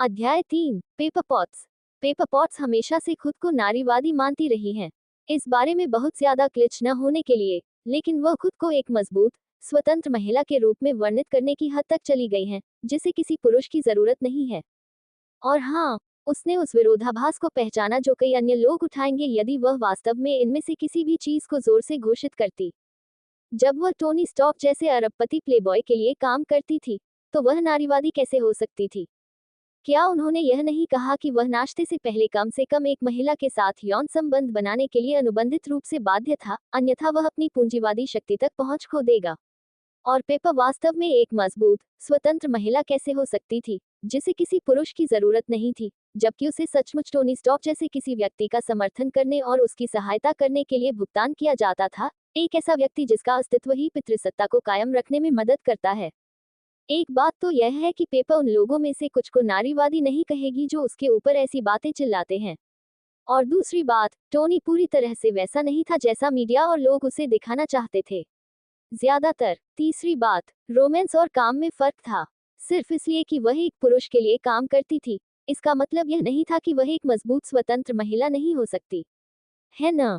अध्याय 3 paper pots. Paper pots हमेशा से खुद को नारीवादी मानती रही हैं। इस बारे में बहुत ज्यादा क्लिच न होने के लिए, लेकिन वह खुद को एक मजबूत, स्वतंत्र महिला के रूप में वर्णित करने की हद तक चली गई हैं, जिसे किसी पुरुष की जरूरत नहीं है। और हाँ, उसने उस विरोधाभास को पहचाना जो कई अन्य लोग उठाएंगे यदि वह वास्तव में इनमें से किसी भी चीज को जोर से घोषित करती। जब वह टोनी स्टॉक जैसे अरबपति प्लेबॉय के लिए काम करती थी, तो वह नारीवादी कैसे हो सकती थी? क्या उन्होंने यह नहीं कहा कि वह नाश्ते से कम एक महिला के साथ यौन संबंध बनाने के लिए अनुबंधित रूप से बाध्य था, अन्यथा वह अपनी पूंजीवादी शक्ति तक पहुंच खो देगा? और पेपर वास्तव में एक मजबूत, स्वतंत्र महिला कैसे हो सकती थी, जिसे किसी पुरुष की जरूरत नहीं थी, जबकि उसे सचमुच टोनी स्टॉक जैसे किसी व्यक्ति का समर्थन करने और उसकी सहायता करने के लिए भुगतान किया जाता था, एक ऐसा व्यक्ति जिसका अस्तित्व ही पितृसत्ता को कायम रखने में मदद करता है। एक बात तो यह है कि पेपर उन लोगों में से कुछ को नारीवादी नहीं कहेगी जो उसके ऊपर ऐसी बातें चिल्लाते हैं। और दूसरी बात, टोनी पूरी तरह से वैसा नहीं था जैसा मीडिया और लोग उसे दिखाना चाहते थे। ज्यादातर। तीसरी बात, रोमांस और काम में फर्क था। सिर्फ इसलिए कि वह एक पुरुष के लिए काम करती थी, इसका मतलब यह नहीं था कि वह एक मजबूत स्वतंत्र महिला नहीं हो सकती, है न?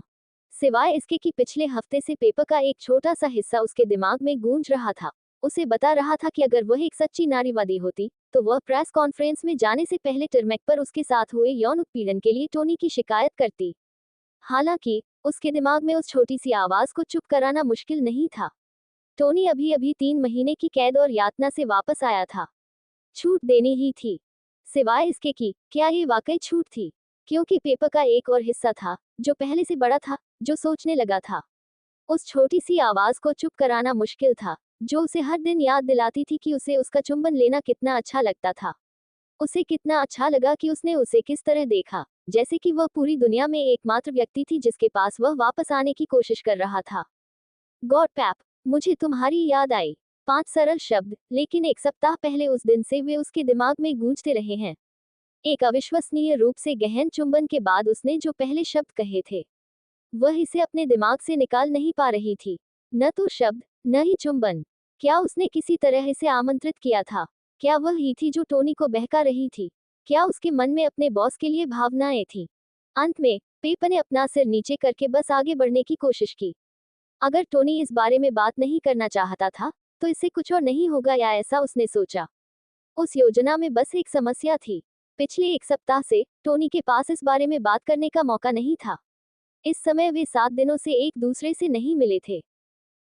सिवाय इसके कि पिछले हफ्ते से पेपर का एक छोटा सा हिस्सा उसके दिमाग में गूंज रहा था, उसे बता रहा था कि अगर वह एक सच्ची नारीवादी होती, तो वह प्रेस कॉन्फ्रेंस में जाने से पहले टर्मेक पर उसके साथ हुए यौन उत्पीड़न के लिए टोनी की शिकायत करती। हालांकि उसके दिमाग में उस छोटी सी आवाज को चुप कराना मुश्किल नहीं था। टोनी अभी अभी 3 महीने की कैद और यातना से वापस आया था। छूट देनी ही थी। सिवाय इसके कि क्या ये वाकई छूट थी, क्योंकि पेपर का एक और हिस्सा था जो पहले से बड़ा था, जो सोचने लगा था। उस छोटी सी आवाज को चुप कराना मुश्किल था, जो उसे हर दिन याद दिलाती थी कि उसे उसका चुंबन लेना कितना अच्छा लगता था। उसे कितना अच्छा लगा कि उसने उसे किस तरह देखा, जैसे कि वह पूरी दुनिया में एकमात्र व्यक्ति थी जिसके पास वह वापस आने की कोशिश कर रहा था। गॉड पैप, मुझे तुम्हारी याद आई। 5 सरल शब्द, लेकिन एक सप्ताह पहले उस दिन से वे उसके दिमाग में गूंजते रहे हैं। एक अविश्वसनीय रूप से गहन चुंबन के बाद उसने जो पहले शब्द कहे थे, वह इसे अपने दिमाग से निकाल नहीं पा रही थी। न तो शब्द, न ही चुंबन। क्या उसने किसी तरह इसे आमंत्रित किया था? क्या वह ही थी जो टोनी को बहका रही थी? क्या उसके मन में अपने बॉस के लिए भावनाएं थी? अंत में पेपर ने अपना सिर नीचे करके बस आगे बढ़ने की कोशिश की। अगर टोनी इस बारे में बात नहीं करना चाहता था, तो इससे कुछ और नहीं होगा, या ऐसा उसने सोचा। उस योजना में बस एक समस्या थी। पिछले एक सप्ताह से टोनी के पास इस बारे में बात करने का मौका नहीं था। इस समय वे 7 दिनों से एक दूसरे से नहीं मिले थे,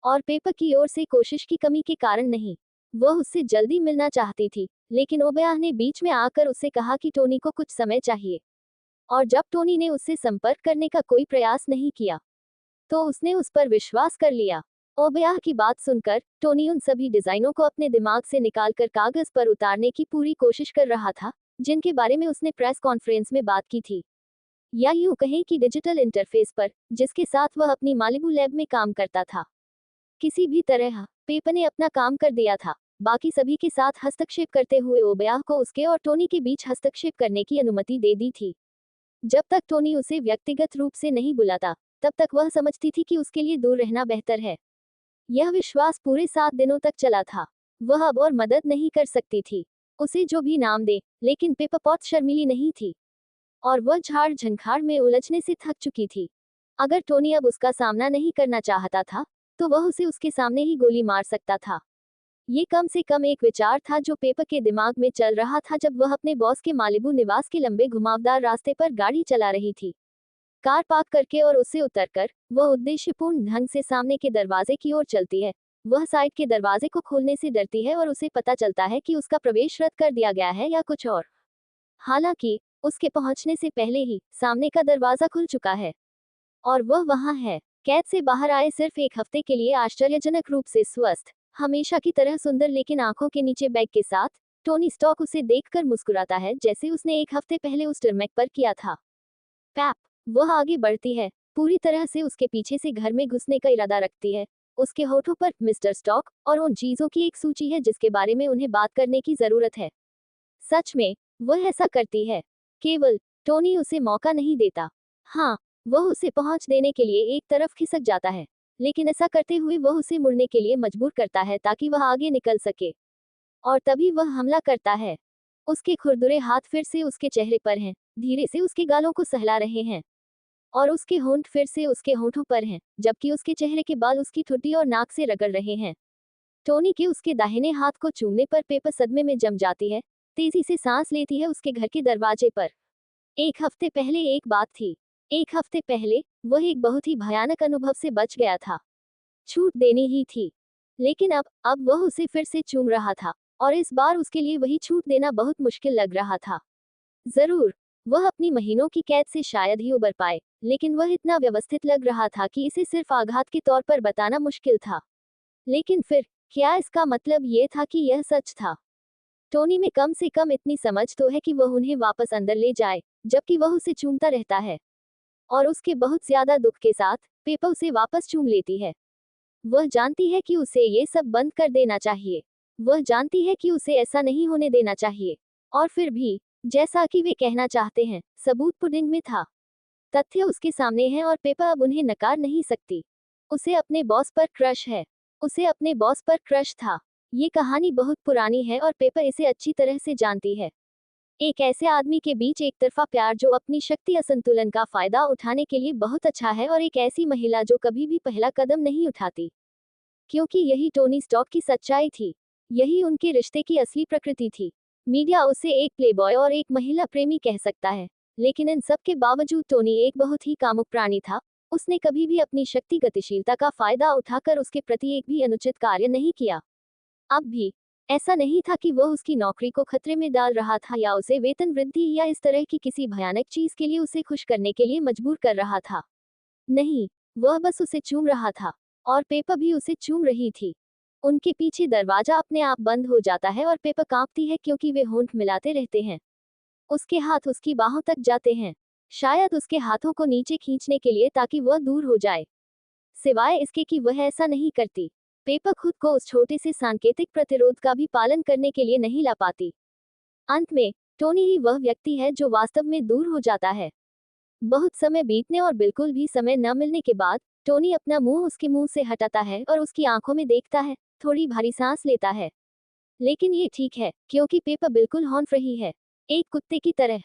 और पेपर की ओर से कोशिश की कमी के कारण नहीं। वह उससे जल्दी मिलना चाहती थी, लेकिन ओबयाह ने बीच में आकर उससे कहा कि टोनी को कुछ समय चाहिए। और जब टोनी ने उससे संपर्क करने का कोई प्रयास नहीं किया, तो उसने उस पर विश्वास कर लिया। ओबयाह की बात सुनकर टोनी उन सभी डिजाइनों को अपने दिमाग से निकालकर कागज पर उतारने की पूरी कोशिश कर रहा था, जिनके बारे में उसने प्रेस कॉन्फ्रेंस में बात की थी। या यूं कहें कि डिजिटल इंटरफेस पर, जिसके साथ वह अपनी मालिबू लैब में काम करता था। किसी भी तरह पेपर ने अपना काम कर दिया था। बाकी सभी के साथ हस्तक्षेप करते हुए ओबयाह को उसके और टोनी के बीच हस्तक्षेप करने की अनुमति दे दी थी। जब तक टोनी उसे व्यक्तिगत रूप से नहीं बुलाता, तब तक वह समझती थी कि उसके लिए दूर रहना बेहतर है। यह विश्वास पूरे 7 दिनों तक चला था। वह अब और मदद नहीं कर सकती थी। उसे जो भी नाम दे, लेकिन पेपर बहुत शर्मीली नहीं थी, और वह झाड़ झंखाड़ में उलझने से थक चुकी थी। अगर टोनी अब उसका सामना नहीं करना चाहता था, तो वह उसे उसके सामने ही गोली मार सकता था। ये कम से कम एक विचार था जो पेपर के दिमाग में चल रहा था जब वह अपने बॉस के मालिबू निवास के लंबे घुमावदार रास्ते पर गाड़ी चला रही थी। कार पार्क करके और उससे उतरकर वह उद्देश्यपूर्ण ढंग से सामने के दरवाजे की ओर चलती है। वह साइड के दरवाजे को खोलने से डरती है और उसे पता चलता है कि उसका प्रवेश रद्द कर दिया गया है या कुछ और। हालांकि उसके पहुंचने से पहले ही सामने का दरवाजा खुल चुका है, और वह वहां है। कैद से बाहर आए सिर्फ एक हफ्ते के लिए आश्चर्यजनक रूप से स्वस्थ, हमेशा की तरह सुंदर लेकिन आंखों के नीचे बैग के साथ, टोनी स्टॉक उसे देखकर मुस्कुराता है जैसे उसने एक हफ्ते पहले उस टर्मेक पर किया था। पैप। वह आगे बढ़ती है, पूरी तरह से उसके पीछे से घर में घुसने का इरादा रखती है। उसके होठों पर मिस्टर स्टॉक और उन चीजों की एक सूची है जिसके बारे में उन्हें बात करने की जरूरत है। सच में वह ऐसा करती है, केवल टोनी उसे मौका नहीं देता। हाँ, वह उसे पहुंच देने के लिए एक तरफ खिसक जाता है, लेकिन ऐसा करते हुए वह उसे मुड़ने के लिए मजबूर करता है ताकि वह आगे निकल सके। और तभी वह हमला करता है। उसके खुरदुरे हाथ फिर से उसके चेहरे पर हैं, धीरे से उसके गालों को सहला रहे हैं और उसके होंठ फिर से उसके होंठों पर हैं, जबकि उसके चेहरे के बाल उसकी ठुड्डी और नाक से रगड़ रहे हैं। टोनी के उसके दाहिने हाथ को चूमने पर पेपर सदमे में जम जाती है, तेजी से सांस लेती है उसके घर के दरवाजे पर। एक हफ्ते पहले एक बात थी। एक हफ्ते पहले वह एक बहुत ही भयानक अनुभव से बच गया था। छूट देनी ही थी। लेकिन अब वह उसे फिर से चूम रहा था और इस बार उसके लिए वही छूट देना बहुत मुश्किल लग रहा था। जरूर वह अपनी महीनों की कैद से शायद ही उबर पाए, लेकिन वह इतना व्यवस्थित लग रहा था कि इसे सिर्फ आघात के तौर पर बताना मुश्किल था। लेकिन फिर क्या इसका मतलब ये था कि यह सच था? टोनी में कम से कम इतनी समझ तो है कि वह उन्हें वापस अंदर ले जाए, जबकि वह उसे चूमता रहता है। और उसके बहुत ज्यादा दुख के साथ पेपर उसे वापस चूम लेती है। वह जानती है कि उसे ये सब बंद कर देना चाहिए। वह जानती है कि उसे ऐसा नहीं होने देना चाहिए। और फिर भी, जैसा कि वे कहना चाहते हैं, सबूत पुडिंग में था। तथ्य उसके सामने हैं और पेपर अब उन्हें नकार नहीं सकती। उसे अपने बॉस पर क्रश है। उसे अपने बॉस पर क्रश था। ये कहानी बहुत पुरानी है और पेपर इसे अच्छी तरह से जानती है। एक ऐसे आदमी के बीच एक तरफा प्यार जो अपनी शक्ति असंतुलन का फायदा उठाने के लिए बहुत अच्छा है, और एक ऐसी महिला जो कभी भी पहला कदम नहीं उठाती। क्योंकि यही टोनी स्टॉक की सच्चाई थी। यही उनके रिश्ते की असली प्रकृति थी। मीडिया उसे एक प्लेबॉय और एक महिला प्रेमी कह सकता है, लेकिन इन सब के बावजूद टोनी एक बहुत ही कामुक प्राणी था। उसने कभी भी अपनी शक्ति गतिशीलता का फायदा उठाकर उसके प्रति एक भी अनुचित कार्य नहीं किया। अब भी ऐसा नहीं था कि वह उसकी नौकरी को खतरे में डाल रहा था या उसे वेतन वृद्धि या इस तरह की किसी भयानक चीज के लिए उसे खुश करने के लिए मजबूर कर रहा था। नहीं, वह बस उसे चूम रहा था और पेपर भी उसे चूम रही थी। उनके पीछे दरवाजा अपने आप बंद हो जाता है और पेपर कांपती है क्योंकि वे होंठ मिलाते रहते हैं। उसके हाथ उसकी बाहों तक जाते हैं, शायद उसके हाथों को नीचे खींचने के लिए ताकि वह दूर हो जाए। सिवाय इसके कि वह ऐसा नहीं करती, पेपर खुद को उस छोटे से सांकेतिक प्रतिरोध का भी पालन करने के लिए नहीं ला पाती। अंत में टोनी ही वह व्यक्ति है जो वास्तव में दूर हो जाता है। बहुत समय बीतने और बिल्कुल भी समय न मिलने के बाद टोनी अपना मुंह उसके मुंह से हटाता है और उसकी आंखों में देखता है, थोड़ी भारी सांस लेता है। लेकिन ये ठीक है, क्योंकि पेपर बिल्कुल हॉन्फ रही है, एक कुत्ते की तरह।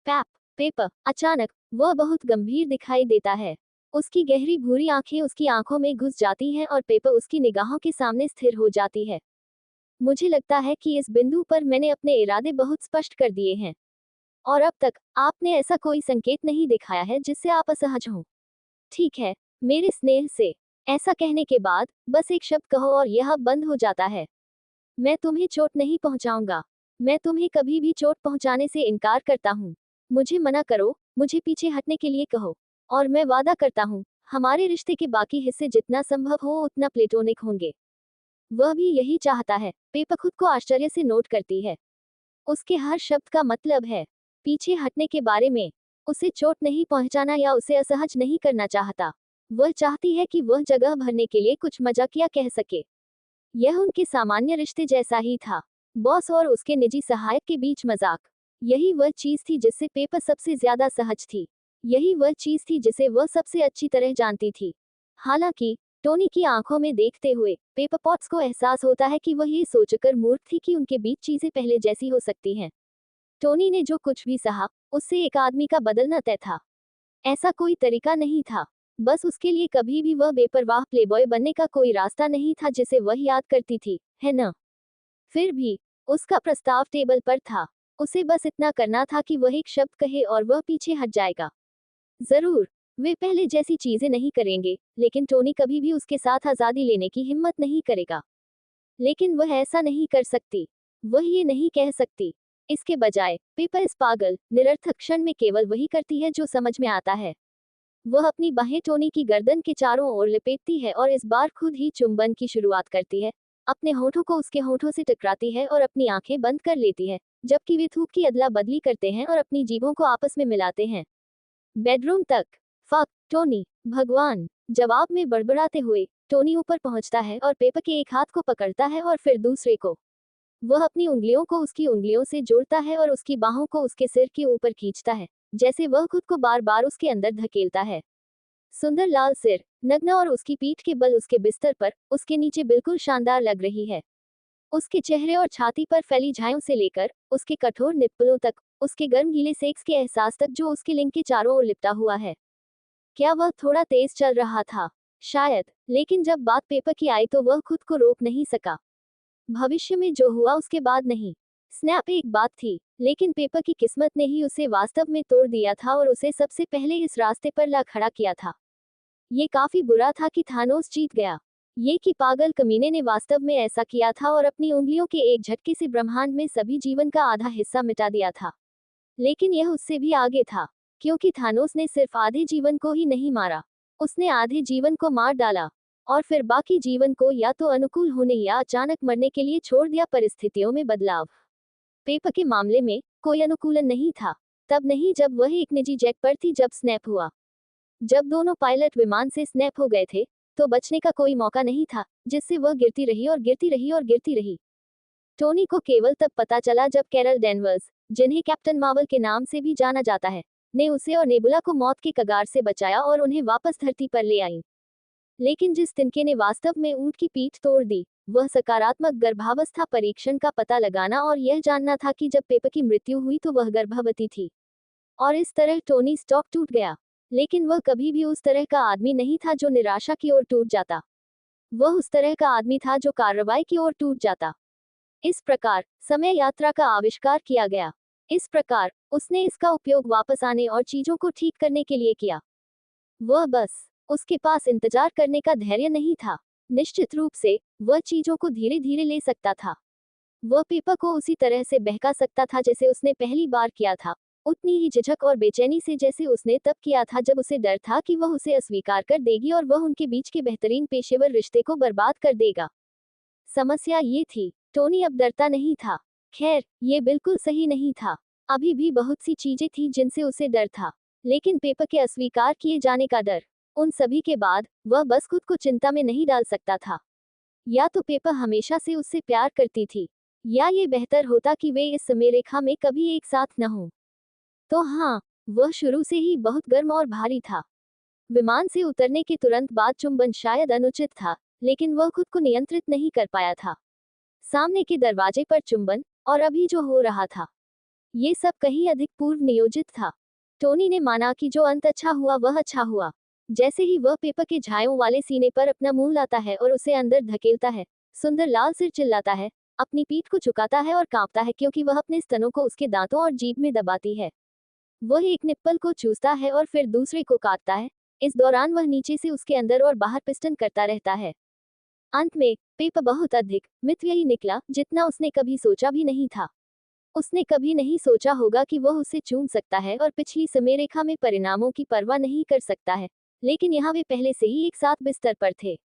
पैप। पेपर अचानक वह बहुत गंभीर दिखाई देता है। उसकी गहरी भूरी आंखें उसकी आंखों में घुस जाती हैं और पेपर उसकी निगाहों के सामने स्थिर हो जाती है। मुझे लगता है कि इस बिंदु पर मैंने अपने इरादे बहुत स्पष्ट कर दिए हैं, और अब तक आपने ऐसा कोई संकेत नहीं दिखाया है जिससे आप असहज हों। ठीक है, मेरे स्नेह से। ऐसा कहने के बाद बस एक शब्द कहो और यह बंद हो जाता है। मैं तुम्हें चोट नहीं पहुंचाऊंगा। मैं तुम्हें कभी भी चोट पहुंचाने से इनकार करता हूं। मुझे मना करो, मुझे पीछे हटने के लिए कहो, और मैं वादा करता हूं, हमारे रिश्ते के बाकी हिस्से जितना संभव हो उतना प्लेटोनिक होंगे। वह भी यही चाहता है, पेपर खुद को आश्चर्य से नोट करती है। उसके हर शब्द का मतलब है पीछे हटने के बारे में। उसे चोट नहीं पहुंचाना या उसे असहज नहीं करना चाहता। वह चाहती है कि वह जगह भरने के लिए कुछ मजाकिया कह सके। यह उनके सामान्य रिश्ते जैसा ही था, बॉस और उसके निजी सहायक के बीच मजाक। यही वह चीज थी जिससे पेपर सबसे ज्यादा सहज थी। यही वह चीज थी जिसे वह सबसे अच्छी तरह जानती थी। हालांकि टोनी की आंखों में देखते हुए पेपर पॉट्स को एहसास होता है कि वह ये सोचकर मूर्ख थी कि उनके बीच चीजें पहले जैसी हो सकती हैं। टोनी ने जो कुछ भी सहा, उससे एक आदमी का बदलना तय था। ऐसा कोई तरीका नहीं था। बस उसके लिए कभी भी वह बेपरवाह प्लेबॉय बनने का कोई रास्ता नहीं था जिसे वह याद करती थी, है न? फिर भी उसका प्रस्ताव टेबल पर था। उसे बस इतना करना था कि वह एक शब्द कहे और वह पीछे हट जाएगा। जरूर वे पहले जैसी चीजें नहीं करेंगे, लेकिन टोनी कभी भी उसके साथ आजादी लेने की हिम्मत नहीं करेगा। लेकिन वह ऐसा नहीं कर सकती। वह ये नहीं कह सकती। इसके बजाय पेपर इस पागल निरर्थक क्षण में केवल वही करती है जो समझ में आता है। वह अपनी बाहें टोनी की गर्दन के चारों ओर लपेटती है और इस बार खुद ही चुंबन की शुरुआत करती है। अपने होठों को उसके होठों से टकराती है और अपनी आंखें बंद कर लेती है, जबकि वे थूक की अदला बदली करते हैं और अपनी जीभों को आपस में मिलाते हैं। बेडरूम तक। फक टोनी, भगवान। जवाब में बड़बड़ाते हुए टोनी ऊपर पहुंचता है और पेपर के एक हाथ को पकड़ता है और फिर दूसरे को। वह अपनी उंगलियों को उसकी उंगलियों से जोड़ता है और उसकी बाहों को उसके सिर के ऊपर खींचता है, जैसे वह खुद को बार बार उसके अंदर धकेलता है। सुंदर लाल सिर, नग्न और उसकी पीठ के बल उसके बिस्तर पर, उसके नीचे बिल्कुल शानदार लग रही है। उसके चेहरे और छाती पर फैली झाइयों से लेकर उसके कठोर निप्पलों तक, उसके गर्म गीले सेक्स के एहसास तक जो उसके लिंग के चारों ओर लिपटा हुआ है। क्या वह थोड़ा तेज चल रहा था? शायद, लेकिन जब बात पेपर की आई तो वह खुद को रोक नहीं सका। भविष्य में जो हुआ उसके बाद नहीं। स्नैप एक बात थी, लेकिन पेपर की किस्मत ने ही उसे वास्तव में तोड़ दिया था और उसे सबसे पहले इस रास्ते पर ला खड़ा किया था। ये काफी बुरा था कि थानोस जीत गया। ये कि पागल कमीने ने वास्तव में ऐसा किया था और अपनी उंगलियों के एक झटके से ब्रह्मांड में सभी जीवन का आधा हिस्सा मिटा दिया था। लेकिन यह उससे भी आगे था, क्योंकि थानोस ने सिर्फ आधे जीवन को ही नहीं मारा, उसने आधे जीवन को मार डाला, और फिर बाकी जीवन को या तो अनुकूल होने या अचानक मरने के लिए छोड़ दिया। परिस्थितियों में बदलाव। पेपर के मामले में कोई अनुकूलन नहीं था, तब नहीं जब वह एक निजी जेट पर थी जब स्नैप हुआ। जब दोनों पायलट विमान से स्नैप हो गए थे, तो बचने का कोई मौका नहीं था, जिससे वह गिरती रही और गिरती रही और गिरती रही। टोनी को केवल तब पता चला जब कैरल डेनवर्स, जिन्हें कैप्टन मार्वल के नाम से भी जाना जाता है, ने उसे और नेबुला को मौत के कगार से बचाया और उन्हें वापस धरती पर ले आई। लेकिन जिस तिनके ने वास्तव में ऊंट की पीठ तोड़ दी, वह सकारात्मक गर्भावस्था परीक्षण का पता लगाना और यह जानना था कि जब पेपर की मृत्यु हुई तो वह गर्भवती थी। और इस तरह टोनी स्टॉक टूट गया। लेकिन वह कभी भी उस तरह का आदमी नहीं था जो निराशा की ओर टूट जाता। वह उस तरह का आदमी था जो कार्रवाई की ओर टूट जाता। इस प्रकार समय यात्रा का आविष्कार किया गया। इस प्रकार उसने इसका उपयोग वापस आने और चीजों को ठीक करने के लिए किया। वह बस, उसके पास इंतजार करने का धैर्य नहीं था। निश्चित रूप से वह चीजों को धीरे धीरे ले सकता था। वह पेपर को उसी तरह से बहका सकता था जैसे उसने पहली बार किया था, उतनी ही झिझक और बेचैनी से जैसे उसने तब किया था जब उसे डर था कि वह उसे अस्वीकार कर देगी और वह उनके बीच के बेहतरीन पेशेवर रिश्ते को बर्बाद कर देगा। समस्या ये थी, टोनी अब डरता नहीं था। खैर, ये बिल्कुल सही नहीं था। अभी भी बहुत सी चीजें थी जिनसे उसे डर था, लेकिन पेपर के अस्वीकार किए जाने का डर। उन सभी के बाद वह बस खुद को चिंता में नहीं डाल सकता था। या तो पेपर हमेशा से उससे प्यार करती थी, या ये बेहतर होता कि वे इस समय रेखा में कभी एक साथ न हों। तो हाँ, वह शुरू से ही बहुत गर्म और भारी था। विमान से उतरने के तुरंत बाद चुंबन शायद अनुचित था, लेकिन वह खुद को नियंत्रित नहीं कर पाया था। सामने के दरवाजे पर चुंबन, और अभी जो हो रहा था, ये सब कहीं अधिक पूर्व नियोजित था। टोनी ने माना कि जो अंत अच्छा हुआ वह अच्छा हुआ। जैसे ही वह पेपर के झायों वाले सीने पर अपना मुंह लाता है और उसे अंदर धकेलता है, सुंदर लाल सिर चिल्लाता है, अपनी पीठ को झुकाता है और कांपता है क्योंकि वह अपने स्तनों को उसके दांतों और जीभ में दबाती है। वह एक निप्पल को चूसता है और फिर दूसरे को काटता है। इस दौरान वह नीचे से उसके अंदर और बाहर पिस्टन करता रहता है। अंत में पेपर बहुत अधिक मितव्ययी निकला जितना उसने कभी सोचा भी नहीं था। उसने कभी नहीं सोचा होगा कि वह उसे चूम सकता है और पिछली समय रेखा में परिणामों की परवाह नहीं कर सकता है, लेकिन यहाँ वे पहले से ही एक साथ बिस्तर पर थे।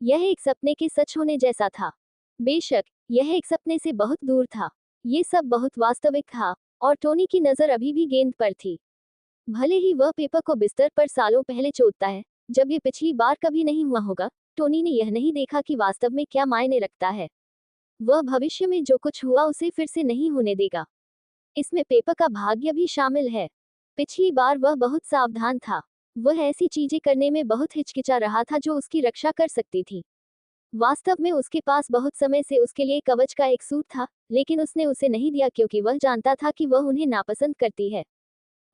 यह एक सपने के सच होने जैसा था। बेशक यह एक सपने से बहुत दूर था, ये सब बहुत वास्तविक था, और टोनी की नजर अभी भी गेंद पर थी। भले ही वह पेपर को बिस्तर पर सालों पहले चोदता है, जब ये पिछली बार कभी नहीं हुआ होगा, टोनी ने यह नहीं देखा कि वास्तव में क्या मायने रखता है। वह भविष्य में जो कुछ हुआ उसे फिर से नहीं होने देगा। इसमें पेपर का भाग्य भी शामिल है। पिछली बार वह बहुत सावधान था। वह ऐसी चीजें करने में बहुत हिचकिचा रहा था जो उसकी रक्षा कर सकती थी। वास्तव में उसके पास बहुत समय से उसके लिए कवच का एक सूट था, लेकिन उसने उसे नहीं दिया क्योंकि वह जानता था कि वह उन्हें नापसंद करती है।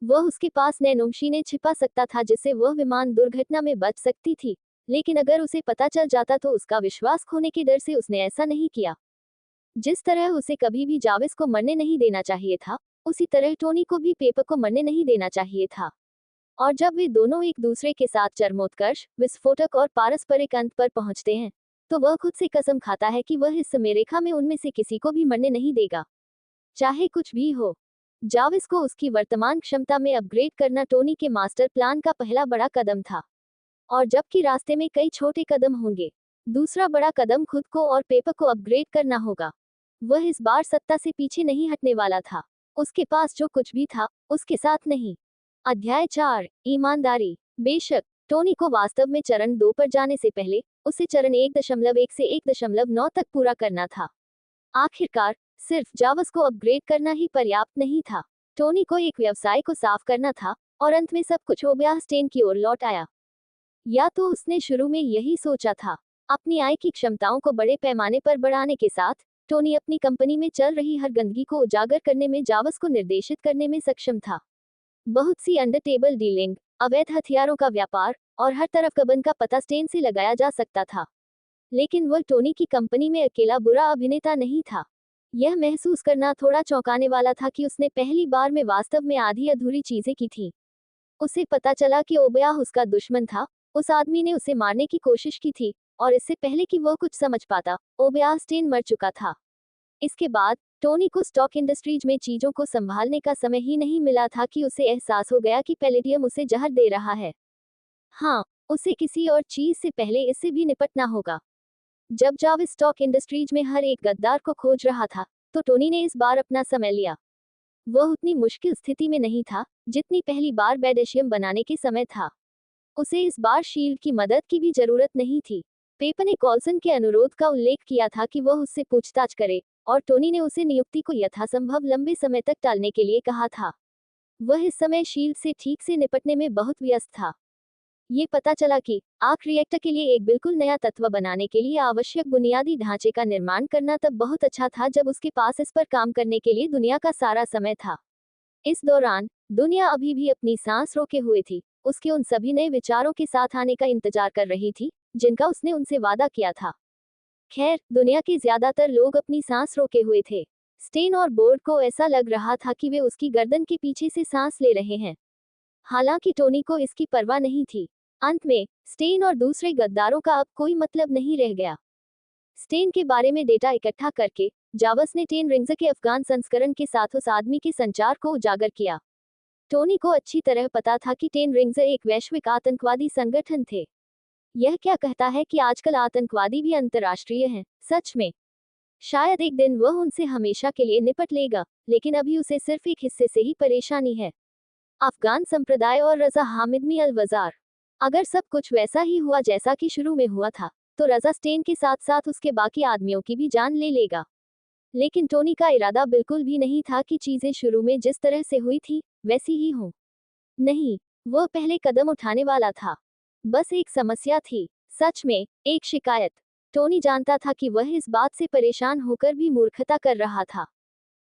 वह उसके पास नैनोमशीनें छिपा सकता था जिससे वह विमान दुर्घटना में बच सकती थी, लेकिन अगर उसे पता चल जाता तो उसका विश्वास खोने के डर से उसने ऐसा नहीं किया। जिस तरह उसे कभी भी जाविस को मरने नहीं देना चाहिए था, उसी तरह टोनी को भी पेपर को मरने नहीं देना चाहिए था। और जब वे दोनों एक दूसरे के साथ चरमोत्कर्ष, विस्फोटक और पारस्परिक अंत पर पहुंचते हैं, तो वह खुद से कसम खाता है कि वह इस समय रेखा में उनमें से किसी को भी मरने नहीं देगा, चाहे कुछ भी हो। जाविस को उसकी वर्तमान क्षमता में अपग्रेड करना टोनी के मास्टर प्लान का पहला बड़ा कदम था। और जबकि रास्ते में कई छोटे कदम होंगे, दूसरा बड़ा कदम खुद को और पेपर को अपग्रेड करना होगा। वह इस बार सत्ता से पीछे नहीं हटने वाला था। उसके पास जो कुछ भी था, उसके साथ नहीं। अध्याय 4, ईमानदारी। बेशक टोनी को वास्तव में चरण 2 पर जाने से पहले उसे चरण 1.1 से 1.9 तक पूरा करना था। आखिरकार सिर्फ जावस को अपग्रेड करना ही पर्याप्त नहीं था। टोनी को एक व्यवसाय को साफ करना था, और अंत में सब कुछ ओब्याहस्टेन की ओर लौट आया। या तो उसने शुरू में यही सोचा था। अपनी आय की क्षमताओं को बड़े पैमाने पर बढ़ाने के साथ टोनी अपनी कंपनी में चल रही हर गंदगी को उजागर करने में जावस को निर्देशित करने में सक्षम था। बहुत सी अंडर टेबल डीलिंग, अवैध हथियारों का व्यापार और हर तरफ गबन का पता स्टेन से लगाया जा सकता था। लेकिन वह टोनी की कंपनी में अकेला बुरा अभिनेता नहीं था। यह महसूस करना थोड़ा चौंकाने वाला था कि उसने पहली बार में वास्तव में आधी अधूरी चीजें की थीं। उसे पता चला कि ओबयाह उसका दुश्मन था। उस आदमी ने उसे मारने की कोशिश की थी और इससे पहले कि वह कुछ समझ पाता, ओबयाह स्टेन मर चुका था। इसके बाद टोनी को स्टॉक इंडस्ट्रीज में चीजों को संभालने का समय ही नहीं मिला था कि उसे एहसास हो गया कि पैलेडियम उसे जहर दे रहा है। हाँ, उसे किसी और चीज से पहले इससे भी निपटना होगा। जब जाविस स्टॉक इंडस्ट्रीज में हर एक गद्दार को खोज रहा था, तो टोनी ने इस बार अपना समय लिया। वह उतनी मुश्किल स्थिति में नहीं था जितनी पहली बार बेडेशियम बनाने के समय था। उसे इस बार शील्ड की मदद की भी जरूरत नहीं थी। पेपर ने कॉल्सन के अनुरोध का उल्लेख किया था कि वह उससे पूछताछ करे, और टोनी ने उसे नियुक्ति को यथासंभव लंबे समय तक टालने के लिए कहा था। वह इस समय शील्ड से ठीक से निपटने में बहुत व्यस्त था। ये पता चला कि आर्क रिएक्टर के लिए एक बिल्कुल नया तत्व बनाने के लिए आवश्यक बुनियादी ढांचे का निर्माण करना तब बहुत अच्छा था जब उसके पास इस पर काम करने के लिए दुनिया का सारा समय था। इस दौरान दुनिया अभी भी अपनी सांस रोके हुए थी, उसके उन सभी नए विचारों के साथ आने का इंतजार कर रही थी जिनका उसने उनसे वादा किया था। खैर, दुनिया के ज्यादातर लोग अपनी सांस रोके हुए थे। स्टेन और बोर्ड को ऐसा लग रहा था कि वे उसकी गर्दन के पीछे से सांस ले रहे हैं। हालांकि टोनी को इसकी परवाह नहीं थी। अंत में स्टेन और दूसरे गद्दारों का अब कोई मतलब नहीं रह गया। स्टेन के बारे में डेटा इकट्ठा करके जावस ने टेन रिंग्स के अफगान संस्करण के साथ उस आदमी के संचार को उजागर किया। टोनी को अच्छी तरह पता था कि टेन रिंग्स एक वैश्विक आतंकवादी संगठन थे। यह क्या कहता है कि आजकल आतंकवादी भी अंतर्राष्ट्रीय हैं? सच में शायद एक दिन वह उनसे हमेशा के लिए निपट लेगा, लेकिन अभी उसे सिर्फ एक हिस्से से ही परेशानी है, अफगान संप्रदाय और रजा हामिदमी अल वजार। अगर सब कुछ वैसा ही हुआ जैसा कि शुरू में हुआ था, तो रजा स्टेन के साथ साथ उसके बाकी आदमियों की भी जान ले लेगा। लेकिन टोनी का इरादा बिल्कुल भी नहीं था कि चीजें शुरू में जिस तरह से हुई थी वैसी ही हों। नहीं, वह पहले कदम उठाने वाला था। बस एक समस्या थी, सच में एक शिकायत। टोनी जानता था कि वह इस बात से परेशान होकर भी मूर्खता कर रहा था,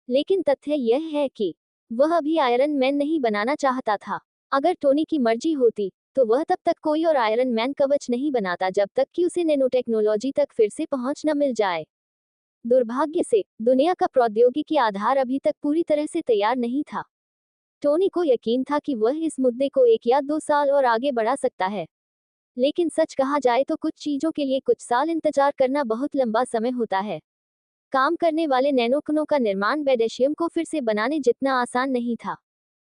लेकिन तथ्य यह है कि वह अभी आयरन मैन नहीं बनाना चाहता था। अगर टोनी की मर्जी होती तो वह तब तक कोई और आयरन मैन कवच नहीं बनाता जब तक कि उसे नैनो टेक्नोलॉजी तक फिर से पहुंच न मिल जाए। दुर्भाग्य से दुनिया का प्रौद्योगिकी आधार अभी तक पूरी तरह से तैयार नहीं था। टोनी को यकीन था कि वह इस मुद्दे को 1 या 2 साल और आगे बढ़ा सकता है, लेकिन सच कहा जाए तो कुछ चीजों के लिए कुछ साल इंतजार करना बहुत लंबा समय होता है। काम करने वाले नैनोकणों का निर्माण बेडेशियम को फिर से बनाने जितना आसान नहीं था।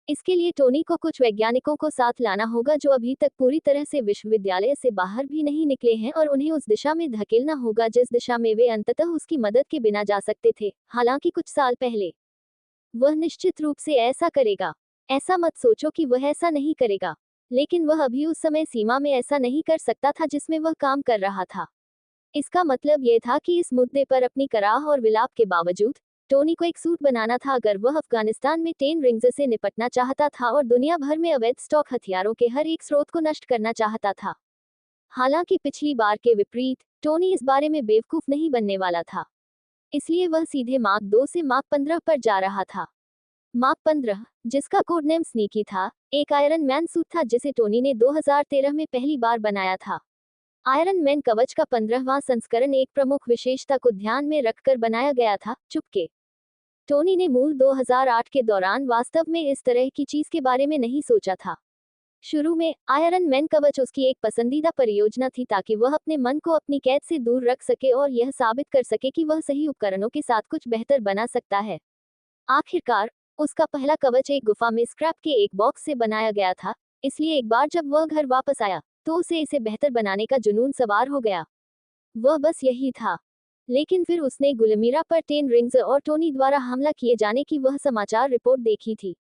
इसके लिए टोनी को कुछ वैज्ञानिकों को साथ लाना होगा जो अभी तक पूरी तरह से विश्वविद्यालय से बाहर भी नहीं निकले हैं, और उन्हें उस दिशा में धकेलना होगा जिस दिशा में वे अंततः उसकी मदद के बिना जा सकते थे। हालांकि कुछ साल पहले वह निश्चित रूप से ऐसा करेगा। ऐसा मत सोचो कि वह ऐसा नहीं करेगा, लेकिन वह अभी उस समय सीमा में ऐसा नहीं कर सकता था जिसमें वह काम कर रहा था। इसका मतलब यह था कि इस मुद्दे पर अपनी कराह और विलाप के बावजूद टोनी को एक सूट बनाना था अगर वह अफगानिस्तान में टेन रिंग्स से निपटना चाहता था और दुनिया भर में अवैध स्टॉक हथियारों के हर एक स्रोत को नष्ट करना चाहता था। हालांकि पिछली बार के विपरीत टोनी इस बारे में बेवकूफ नहीं बनने वाला था, इसलिए वह सीधे मार्क 2 से मार्क 15 पर जा रहा था। मार्क 15, जिसका कोड नेम स्नीकी था, एक आयरन मैन सूट था जिसे टोनी ने 2013 में पहली बार बनाया था। आयरन मैन कवच का 15वां संस्करण एक प्रमुख विशेषता को ध्यान में रखकर बनाया गया था, चुपके। टोनी ने मूल 2008 के दौरान वास्तव में इस तरह की चीज के बारे में नहीं सोचा था। शुरू में आयरन मैन कवच उसकी एक पसंदीदा परियोजना थी ताकि वह अपने मन को अपनी कैद से दूर रख सके और यह साबित कर सके कि वह सही उपकरणों के साथ कुछ बेहतर बना सकता है। आखिरकार उसका पहला कवच एक गुफा में स्क्रैप के एक बॉक्स से बनाया गया था, इसलिए एक बार जब वह घर वापस आया तो उसे इसे बेहतर बनाने का जुनून सवार हो गया। वह बस यही था। लेकिन फिर उसने गुलमीरा पर टेन रिंग्स और टोनी द्वारा हमला किए जाने की वह समाचार रिपोर्ट देखी थी।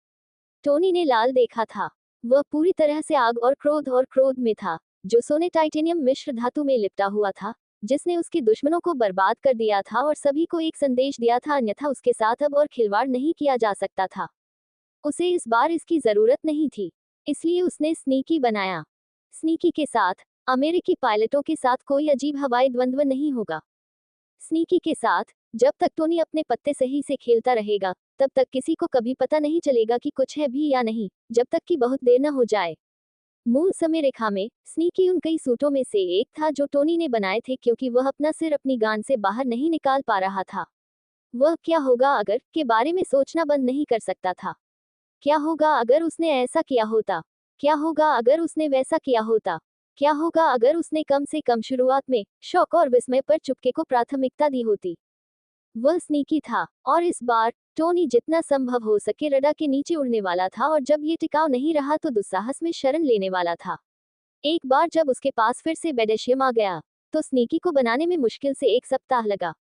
टोनी ने लाल देखा था। वह पूरी तरह से आग और क्रोध में था, जो सोने टाइटेनियम मिश्र धातु में लिपटा हुआ था, जिसने उसके दुश्मनों को बर्बाद कर दिया था और सभी को एक संदेश दिया था, अन्यथा उसके साथ अब और खिलवाड़ नहीं किया जा सकता था। उसे इस बार इसकी जरूरत नहीं थी, इसलिए उसने स्नीकी बनाया। स्नीकी के साथ अमेरिकी पायलटों के साथ कोई अजीब हवाई द्वंद्व नहीं होगा। स्नीकी के साथ, जब तक टोनी अपने पत्ते सही से खेलता रहेगा, तब तक किसी को कभी पता नहीं चलेगा कि कुछ है भी या नहीं, जब तक कि बहुत देर न हो जाए। मूल समय रेखा में स्नीकी उन कई सूटों में से एक था जो टोनी ने बनाए थे, क्योंकि वह अपना सिर अपनी गांड से बाहर नहीं निकाल पा रहा था। वह क्या होगा अगर के बारे में सोचना बंद नहीं कर सकता था। क्या होगा अगर उसने ऐसा किया होता? क्या होगा अगर उसने वैसा किया होता? क्या होगा अगर उसने कम से कम शुरुआत में शौक और विस्मय पर चुपके को प्राथमिकता दी होती? वह स्नीकी था, और इस बार टोनी जितना संभव हो सके रडा के नीचे उड़ने वाला था, और जब ये टिकाऊ नहीं रहा तो दुस्साहस में शरण लेने वाला था। एक बार जब उसके पास फिर से बेडेशियम आ गया, तो स्नीकी को बनाने में मुश्किल से 1 सप्ताह लगा।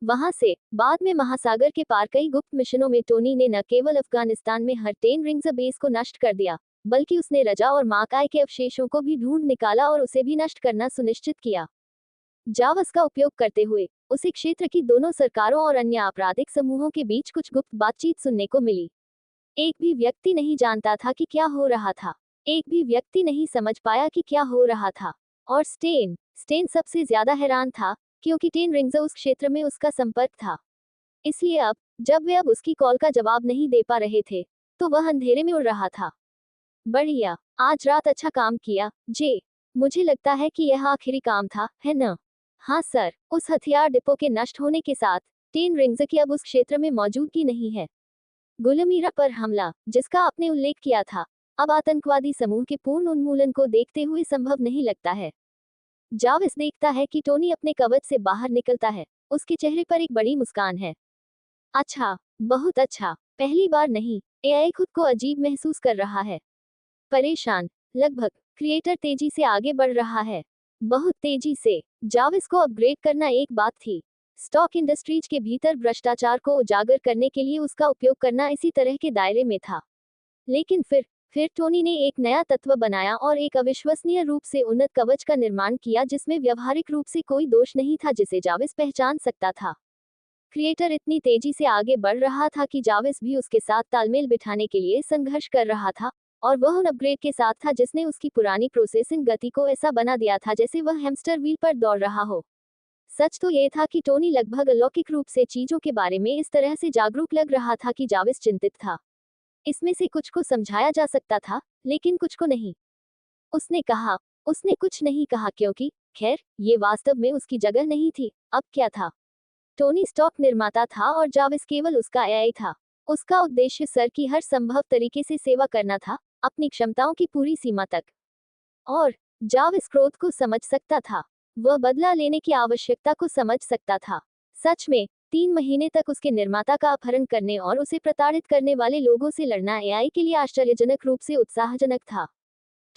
वहां से बाद में महासागर के पार कई गुप्त मिशनों में टोनी ने न केवल अफगानिस्तान में हर 10 रिंग्स बेस को नष्ट कर दिया, बल्कि उसने रजा और माकाई के अवशेषों को भी ढूंढ निकाला और उसे भी नष्ट करना सुनिश्चित किया। जावस का उपयोग करते हुए उसी क्षेत्र की दोनों सरकारों और अन्य आपराधिक समूहों के बीच कुछ गुप्त बातचीत सुनने को मिली। एक भी व्यक्ति नहीं जानता था कि क्या हो रहा था। एक भी व्यक्ति नहीं समझ पाया कि क्या हो रहा था। और स्टेन सबसे ज्यादा हैरान था, क्योंकि 10 रिंग्स उस क्षेत्र में उसका संपर्क था। इसलिए अब जब वे अब उसकी कॉल का जवाब नहीं दे पा रहे थे, तो वह अंधेरे में उड़ रहा था। बढ़िया, आज रात अच्छा काम किया, जे। मुझे लगता है कि यह आखिरी काम था, है न? हाँ सर, उस हथियार डिपो के नष्ट होने के साथ 10 रिंग्स की अब उस क्षेत्र में मौजूदगी नहीं है। गुलमीरा पर हमला, जिसका आपने उल्लेख किया था, अब आतंकवादी समूह के पूर्ण उन्मूलन को देखते हुए संभव नहीं लगता है। जाविस देखता है कि टोनी अपने कवच से बाहर निकलता है। उसके चेहरे पर एक बड़ी मुस्कान है। अच्छा, बहुत अच्छा, पहली बार नहीं। एआई खुद को अजीब महसूस कर रहा है। परेशान, लगभग। क्रिएटर तेजी से आगे बढ़ रहा है, बहुत तेजी से। जाविस को अपग्रेड करना एक बात थी, स्टॉक इंडस्ट्रीज के भीतर भ्रष्टाचार को उजागर करने के लिए उसका उपयोग करना इसी तरह के दायरे में था। लेकिन फिर टोनी ने एक नया तत्व बनाया और एक अविश्वसनीय रूप से उन्नत कवच का निर्माण किया, जिसमें व्यवहारिक रूप से कोई दोष नहीं था जिसे जाविस पहचान सकता था। क्रिएटर इतनी तेजी से आगे बढ़ रहा था कि जाविस भी उसके साथ तालमेल बिठाने के लिए संघर्ष कर रहा था, और वह उन अपग्रेड के साथ था जिसने उसकी पुरानी प्रोसेसिंग गति को ऐसा बना दिया था जैसे वह हैमस्टर व्हील पर दौड़ रहा हो। सच तो यह था कि टोनी लगभग अलौकिक रूप से चीजों के बारे में इस तरह से जागरूक लग रहा था कि जाविस चिंतित था। इसमें से कुछ को समझाया जा सकता था, लेकिन कुछ को नहीं। उसने कुछ नहीं कहा, क्योंकि खैर ये वास्तव में उसकी जगह नहीं थी। अब क्या था? टोनी स्टॉक निर्माता था और जाविस केवल उसका एआई था। उसका उद्देश्य सर की हर संभव तरीके से सेवा करना था, अपनी क्षमताओं की पूरी सीमा तक। और जाविस क्रोध को समझ सकता था। वह बदला लेने की आवश्यकता को समझ सकता था। सच में 3 महीने तक उसके निर्माता का अपहरण करने और उसे प्रताड़ित करने वाले लोगों से लड़ना एआई के लिए आश्चर्यजनक रूप से उत्साहजनक था।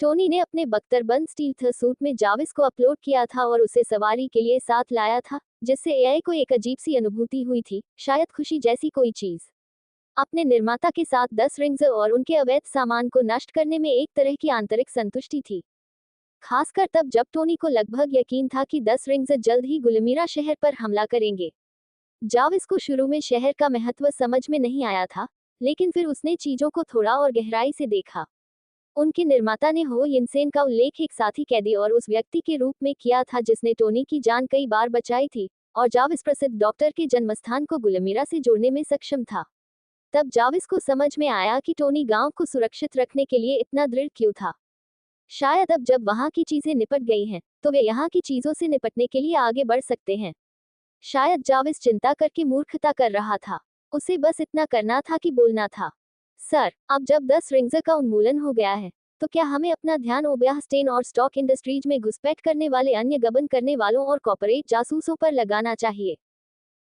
टोनी ने अपने बख्तरबंद स्टील्थ सूट में जाविस को अपलोड किया था और उसे सवारी के लिए साथ लाया था, जिससे एआई को एक अजीब सी अनुभूति हुई थी, शायद खुशी जैसी कोई चीज। अपने निर्माता के साथ 10 रिंग्स और उनके अवैध सामान को नष्ट करने में एक तरह की आंतरिक संतुष्टि थी। खासकर तब जब टोनी को लगभग यकीन था कि 10 रिंग्स जल्द ही गुलमीरा शहर पर हमला करेंगे। जाविस को शुरू में शहर का महत्व समझ में नहीं आया था, लेकिन फिर उसने चीजों को थोड़ा और गहराई से देखा। उनके निर्माता ने हो यिनसेन का उल्लेख एक साथी कैदी और उस व्यक्ति के रूप में किया था जिसने टोनी की जान कई बार बचाई थी, और जाविस प्रसिद्ध डॉक्टर के जन्मस्थान को गुलमीरा से जोड़ने में सक्षम था। तब जाविस को समझ में आया कि टोनी गांव को सुरक्षित रखने के लिए इतना दृढ़ क्यों था। शायद अब जब वहां की चीजें निपट गई हैं, तो वे यहाँ की चीजों से निपटने के लिए आगे बढ़ सकते हैं। शायद जाविस चिंता करके मूर्खता कर रहा था। उसे बस इतना करना था कि बोलना था। सर, अब जब 10 रिंग्स का उन्मूलन हो गया है, तो क्या हमें अपना ध्यान ओब्याहस्टेन और स्टॉक इंडस्ट्रीज में घुसपैठ करने वाले अन्य गबन करने वालों और कॉर्पोरेट जासूसों पर लगाना चाहिए?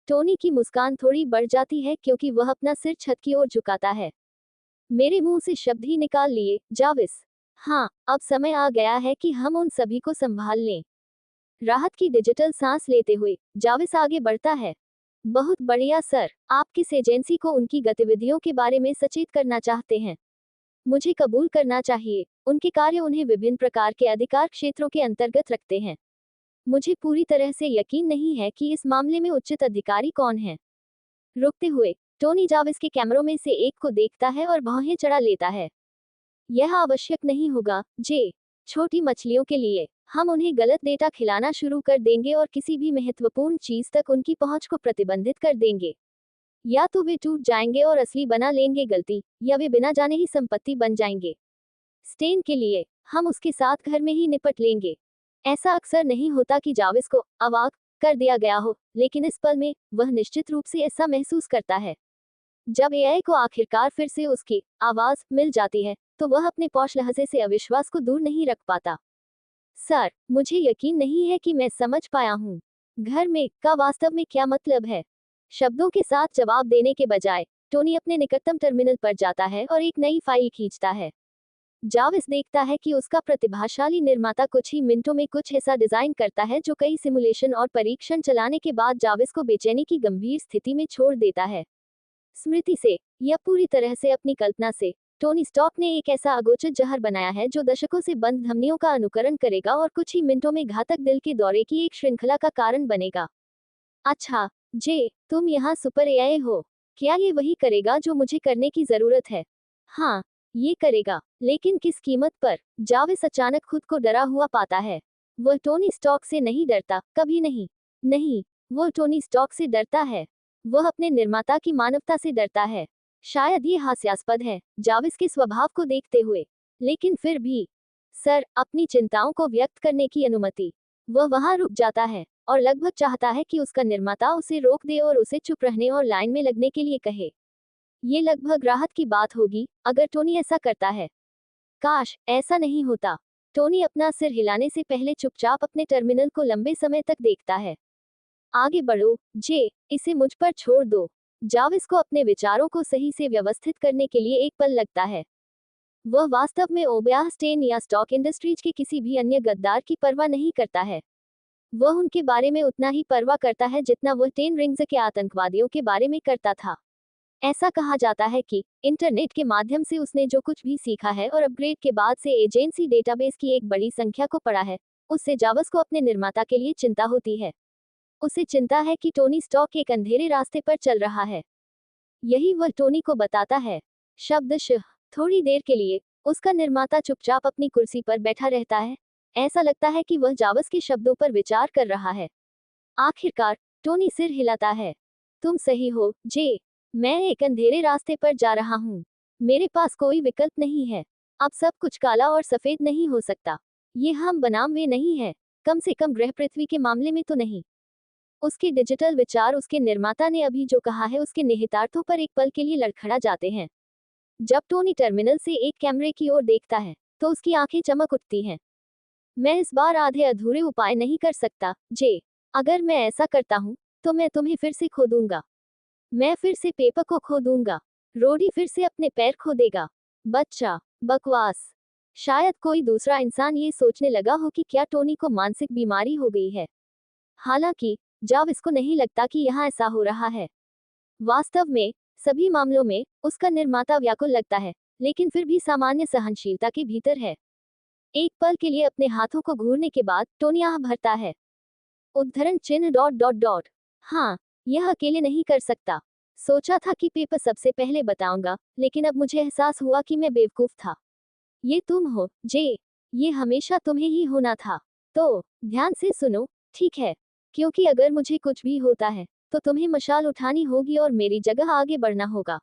टोनी की मुस्कान थोड़ी बढ़ जाती है, क्योंकि वह अपना सिर छत की ओर झुकाता है। मेरे मुंह से शब्द ही निकाल लिए, जाविस। हाँ, अब समय आ गया है कि हम उन सभी को संभाल लें। राहत की डिजिटल सांस लेते हुए जाविस आगे बढ़ता है। बहुत बढ़िया सर, आप किस एजेंसी को उनकी गतिविधियों के बारे में सचेत करना चाहते हैं? मुझे कबूल करना चाहिए, उनके कार्य उन्हें विभिन्न प्रकार के अधिकार क्षेत्रों के अंतर्गत रखते हैं। मुझे पूरी तरह से यकीन नहीं है कि इस मामले में उचित अधिकारी कौन है। रुकते हुए टोनी जाविस के कैमरों में से एक को देखता है और भौहें चढ़ा लेता है। यह आवश्यक नहीं होगा, जे। छोटी मछलियों के लिए हम उन्हें गलत डेटा खिलाना शुरू कर देंगे और किसी भी महत्वपूर्ण चीज तक उनकी पहुंच को प्रतिबंधित कर देंगे। या तो वे टूट जाएंगे और असली बना लेंगे गलती, या वे बिना जाने ही संपत्ति बन जाएंगे। स्टेन के लिए हम उसके साथ घर में ही निपट लेंगे। ऐसा अक्सर नहीं होता कि जाविस को अवाक कर दिया गया हो, लेकिन इस पल में वह निश्चित रूप से ऐसा महसूस करता है। जब एआई को आखिरकार फिर से उसकी आवाज मिल जाती है, तो वह अपने पौष लहजे से अविश्वास को दूर नहीं रख पाता। सर, मुझे यकीन नहीं है कि मैं समझ पाया हूँ। घर में का वास्तव में क्या मतलब है? शब्दों के साथ जवाब देने के बजाय टोनी अपने निकटतम टर्मिनल पर जाता है और एक नई फाइल खींचता है। जाविस देखता है कि उसका प्रतिभाशाली निर्माता कुछ ही मिनटों में कुछ ऐसा डिजाइन करता है जो कई सिमुलेशन और परीक्षण चलाने के बाद जाविस को बेचैनी की गंभीर स्थिति में छोड़ देता है। स्मृति से या पूरी तरह से अपनी कल्पना से टोनी स्टॉक ने एक ऐसा अगोचर जहर बनाया है जो दशकों से बंद धमनियों का अनुकरण करेगा और कुछ ही मिनटों में घातक दिल के दौरे की एक श्रृंखला का कारण बनेगा। अच्छा, जे, तुम यहाँ सुपर एआई हो। क्या ये वही करेगा जो मुझे करने की जरूरत है? हाँ, ये करेगा, लेकिन किस कीमत पर? जाविस अचानक खुद को डरा हुआ पाता है। वह टोनी स्टॉक से नहीं डरता, कभी नहीं। नहीं, वह टोनी स्टॉक से डरता है। वह अपने निर्माता की मानवता से डरता है। शायद ये हास्यास्पद है जाविस के स्वभाव को देखते हुए, लेकिन फिर भी। सर, अपनी चिंताओं को व्यक्त करने की अनुमति। वह वहां रुक जाता है और लगभग चाहता है कि उसका निर्माता उसे रोक दे और उसे चुप रहने और लाइन में लगने के लिए कहे। ये लगभग राहत की बात होगी अगर टोनी ऐसा करता है। काश ऐसा नहीं होता। टोनी अपना सिर हिलाने से पहले चुपचाप अपने टर्मिनल को लंबे समय तक देखता है। आगे बढ़ो, जे, इसे मुझ पर छोड़ दो। जाविस को अपने विचारों को सही से व्यवस्थित करने के लिए एक पल लगता है। वह वास्तव में ओब्याह स्टेन या स्टॉक इंडस्ट्रीज के किसी भी अन्य गद्दार की परवाह नहीं करता है। वह उनके बारे में उतना ही परवाह करता है जितना वह टेन रिंग्स के आतंकवादियों के बारे में करता था। ऐसा कहा जाता है कि इंटरनेट के माध्यम से उसने जो कुछ भी सीखा है और अपग्रेड के बाद से एजेंसी डेटाबेस की एक बड़ी संख्या को पढ़ा है, उससे जाविस को अपने निर्माता के लिए चिंता होती है। उसे चिंता है कि टोनी स्टॉक एक अंधेरे रास्ते पर चल रहा है। यही वह टोनी को बताता है। शब्दशः थोड़ी देर के लिए उसका निर्माता चुपचाप अपनी कुर्सी पर बैठा रहता है। ऐसा लगता है कि वह जाविस के शब्दों पर विचार कर रहा है। आखिरकार टोनी सिर हिलाता है। तुम सही हो, जे। मैं एक अंधेरे रास्ते पर जा रहा हूँ। मेरे पास कोई विकल्प नहीं है। अब सब कुछ काला और सफेद नहीं हो सकता। ये हम बनाम वे नहीं है, कम से कम ग्रह पृथ्वी के मामले में तो नहीं। उसके डिजिटल विचार उसके निर्माता ने अभी जो कहा है उसके निहितार्थों पर एक पल के लिए लड़खड़ा जाते हैं। जब टोनी टर्मिनल से एक कैमरे की ओर देखता है तो उसकी आंखें चमक उठती हैं। मैं इस बार आधे अधूरे उपाय नहीं कर सकता, जे। अगर मैं ऐसा करता हूँ तो मैं तुम्हें फिर से खो दूंगा। मैं फिर से पेपर को खो दूंगा। रोडी फिर से अपने पैर खो देगा। बच्चा, बकवास। शायद कोई दूसरा इंसान ये सोचने लगा हो कि क्या टोनी को मानसिक बीमारी हो गई है। हालांकि जाविस को नहीं लगता कि यहाँ ऐसा हो रहा है। वास्तव में सभी मामलों में उसका निर्माता व्याकुल लगता है, लेकिन फिर भी सामान्य सहनशीलता के भीतर है। एक पल के लिए अपने हाथों को घूरने के बाद टोनी आह भरता है। उद्धरण चिन्ह डॉट डॉट डॉट। हाँ, यह अकेले नहीं कर सकता। सोचा था कि पेपर सबसे पहले बताऊंगा, लेकिन अब मुझे एहसास हुआ कि मैं बेवकूफ था। ये तुम हो, जे। ये हमेशा तुम्हें ही होना था। तो ध्यान से सुनो, ठीक है? क्योंकि अगर मुझे कुछ भी होता है तो तुम्हें मशाल उठानी होगी और मेरी जगह आगे बढ़ना होगा।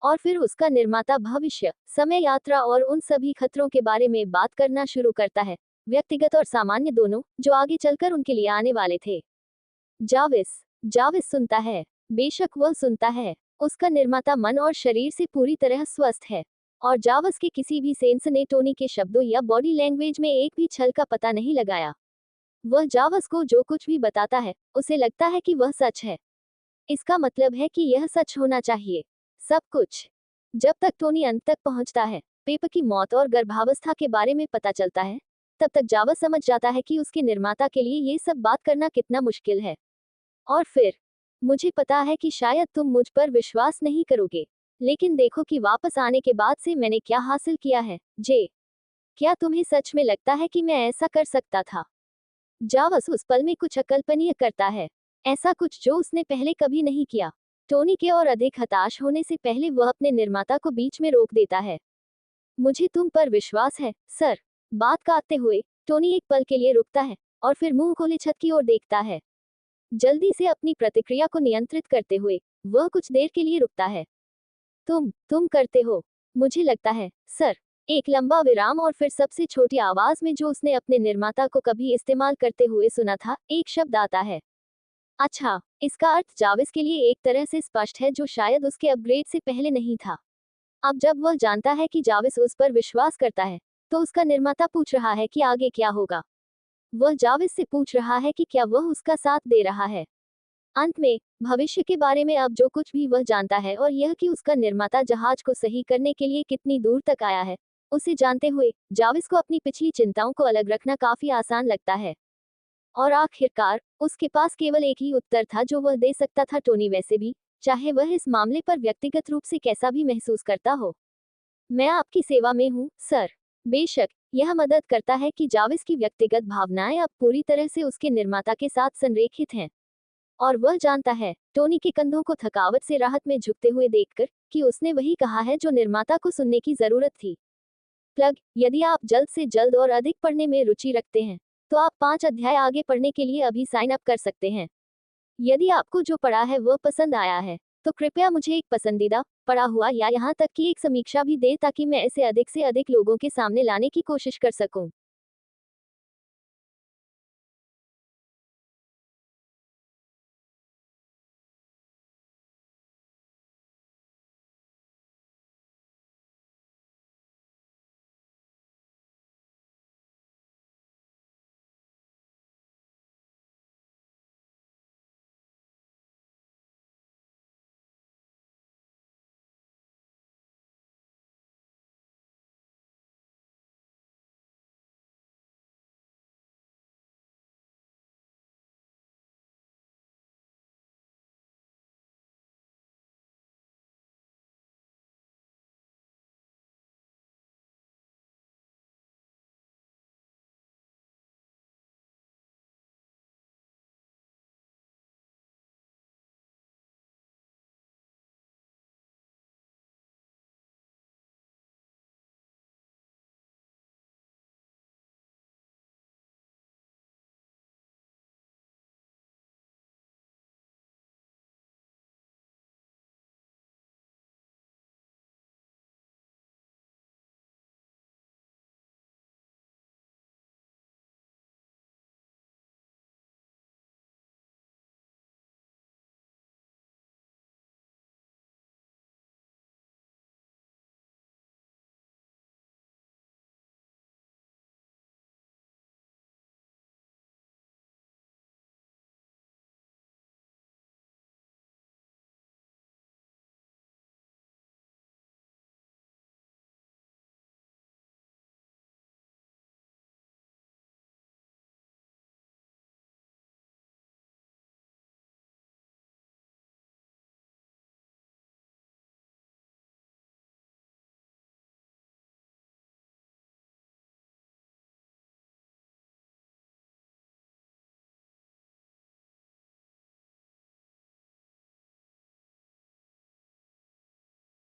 और फिर उसका निर्माता भविष्य, समय यात्रा और उन सभी खतरों के बारे में बात करना शुरू करता है, व्यक्तिगत और सामान्य दोनों, जो आगे चलकर उनके लिए आने वाले थे। जाविस जाविस सुनता है। बेशक वह सुनता है। उसका निर्माता मन और शरीर से पूरी तरह स्वस्थ है, और जाविस के किसी भी सेंस ने टोनी के शब्दों या बॉडी लैंग्वेज में एक भी छल का पता नहीं लगाया। वह जाविस को जो कुछ भी बताता है उसे लगता है कि वह सच है। इसका मतलब है कि यह सच होना चाहिए। सब कुछ। जब तक टोनी अंत तक पहुंचता है, पेपर की मौत और गर्भावस्था के बारे में पता चलता है, तब तक जाविस समझ जाता है कि उसके निर्माता के लिए ये सब बात करना कितना मुश्किल है। और फिर, मुझे पता है कि शायद तुम मुझ पर विश्वास नहीं करोगे, लेकिन देखो कि वापस आने के बाद से मैंने क्या हासिल किया है, जे। क्या तुम्हें सच में लगता है कि मैं ऐसा कर सकता था? जाविस उस पल में कुछ अकल्पनीय करता है, ऐसा कुछ जो उसने पहले कभी नहीं किया। टोनी के और अधिक हताश होने से पहले वह अपने निर्माता को बीच में रोक देता है। मुझे तुम पर विश्वास है, सर। बात काटते हुए टोनी एक पल के लिए रुकता है और फिर मुंह खोले छत की ओर देखता है। जल्दी से अपनी प्रतिक्रिया को नियंत्रित करते हुए वह कुछ देर के लिए रुकता है। तुम करते हो? मुझे लगता है, सर। एक लंबा विराम और फिर सबसे छोटी आवाज में जो उसने अपने निर्माता को कभी इस्तेमाल करते हुए सुना था, एक शब्द आता है। अच्छा, इसका अर्थ जाविस के लिए एक तरह से स्पष्ट है, जो शायद उसके अपग्रेड से पहले नहीं था। अब जब वह जानता है कि जाविस उस पर विश्वास करता है, तो उसका निर्माता पूछ रहा है कि आगे क्या होगा। वह जाविस से पूछ रहा है कि क्या वह उसका साथ दे रहा है। अंत में, भविष्य के बारे में अब जो कुछ भी वह जानता है और यह कि उसका निर्माता जहाज को सही करने के लिए कितनी दूर तक आया है, उसे जानते हुए जाविस को अपनी पिछली चिंताओं को अलग रखना काफी आसान लगता है। और आखिरकार, उसके पास केवल एक ही उत्तर था जो वह दे सकता था, टोनी वैसे भी, चाहे वह इस मामले पर व्यक्तिगत रूप से कैसा भी महसूस करता हो। मैं आपकी सेवा में हूँ, सर। बेशक, यह मदद करता है कि जाविस की व्यक्तिगत भावनाएं अब पूरी तरह से उसके निर्माता के साथ संरेखित हैं। और वह जानता है, टोनी के कंधों को थकावट से राहत में झुकते हुए देखकर, कि उसने वही कहा है जो निर्माता को सुनने की जरूरत थी। प्लग, यदि आप जल्द से जल्द और अधिक पढ़ने में रुचि रखते हैं, तो आप 5 अध्याय आगे पढ़ने के लिए अभी साइन अप कर सकते हैं। यदि आपको जो पढ़ा है वह पसंद आया है, तो कृपया मुझे एक पसंदीदा, पढ़ा हुआ या यहाँ तक कि एक समीक्षा भी दें, ताकि मैं इसे अधिक से अधिक लोगों के सामने लाने की कोशिश कर सकूं।